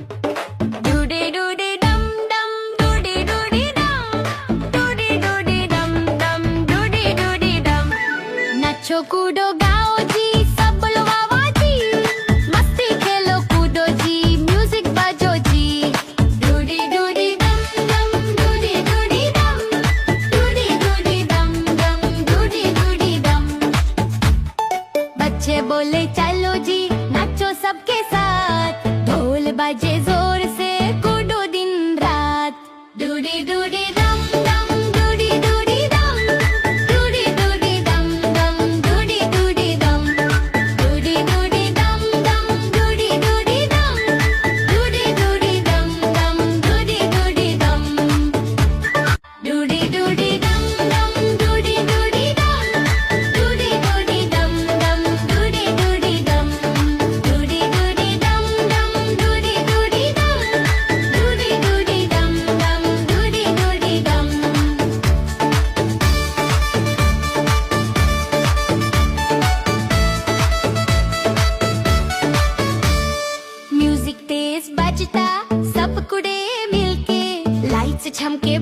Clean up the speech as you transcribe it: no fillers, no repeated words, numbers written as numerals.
डूडी डूडी डम डम डूडी डूडी डम डूडी डूडी डम डम डूडी डूडी डम नाचो कूदो गाओ जी सब बोलो वाह वाह जी मस्ती खेलो कूदो जी म्यूजिक बजो जी डूडी डूडी डम डम डूडी डूडी डम डूडी डूडी डम डम डूडी डूडी डम बच्चे बोले चलो जी नाचो सबके साथ ढोल बाजे जोर से कूदो दिन रात डूडी डूडी डम डम डूडी डूडी डम डूडी डूडी डम डम डूडी डूडी डम डूडी डूडी डम डम डूडी डूडी डम डूडी डूडी डम डम डूडी डूडी डम डूडी डूडी डम डम डूडी डूडी डम डूडी डूडी डम डम डूडी डूडी डम डूडी डूडी डम डम डूडी डूडी डम डूडी डूडी डम डम डूडी डूडी डम म्यूजिक तेज बजता सब कुड़े मिलके लाइट्स झमके